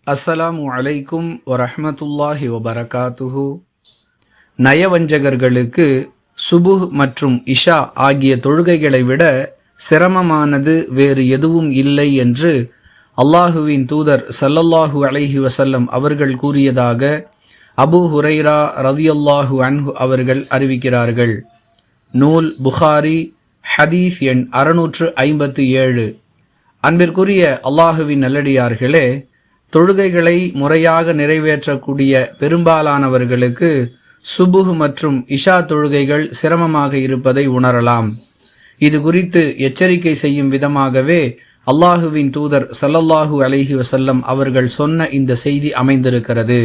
அஸ்ஸலாமு அலைக்கும் வரஹ்மத்துல்லாஹி வபரகாத்துஹு. நயவஞ்சகர்களுக்கு சுபுஹ் மற்றும் இஷா ஆகிய தொழுகைகளை விட சிரமமானது வேறு எதுவும் இல்லை என்று அல்லாஹுவின் தூதர் ஸல்லல்லாஹு அலைஹி வஸல்லம் அவர்கள் கூறியதாக அபூ ஹுரைரா ரலியல்லாஹு அன்ஹு அவர்கள் அறிவிக்கிறார்கள். நூல் புகாரி, ஹதீஸ் எண் 657. அன்பிற்குரிய அல்லாஹுவின் நல்லடியார்களே, தொழுகைகளை முறையாக நிறைவேற்றக்கூடிய பெரும்பாலானவர்களுக்கு சுபுஹ் மற்றும் இஷா தொழுகைகள் சிரமமாக இருப்பதை உணரலாம். இது குறித்து எச்சரிக்கை செய்யும் விதமாகவே அல்லாஹுவின் தூதர் ஸல்லல்லாஹு அலைஹி வஸல்லம் அவர்கள் சொன்ன இந்த செய்தி அமைந்திருக்கிறது.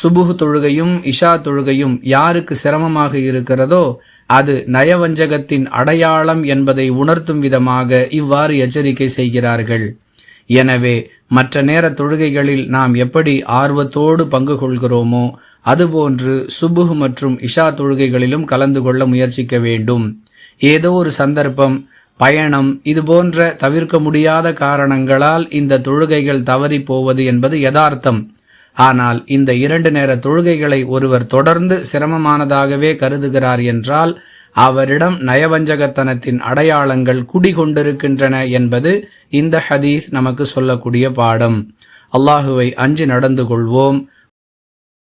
சுபுஹ் தொழுகையும் இஷா தொழுகையும் யாருக்கு சிரமமாக இருக்கிறதோ அது நயவஞ்சகத்தின் அடையாளம் என்பதை உணர்த்தும் விதமாக இவ்வாறு எச்சரிக்கை செய்கிறார்கள். எனவே மற்ற நேர தொழுகைகளில் நாம் எப்படி ஆர்வத்தோடு பங்கு கொள்கிறோமோ அதுபோன்று சுபுஹ் மற்றும் இஷா தொழுகைகளிலும் கலந்து கொள்ள முயற்சிக்க வேண்டும். ஏதோ ஒரு சந்தர்ப்பம், பயணம், இது போன்ற தவிர்க்க முடியாத காரணங்களால் இந்த தொழுகைகள் தவறி போவது என்பது யதார்த்தம். ஆனால் இந்த 2 நேர தொழுகைகளை ஒருவர் தொடர்ந்து சிரமமானதாகவே கருதுகிறார் என்றால் அவரிடம் நயவஞ்சகத்தனத்தின் அடையாளங்கள் குடிகொண்டிருக்கின்றன என்பது இந்த ஹதீஸ் நமக்கு சொல்லக்கூடிய பாடம். அல்லாஹுவை அஞ்சி நடந்து கொள்வோம்.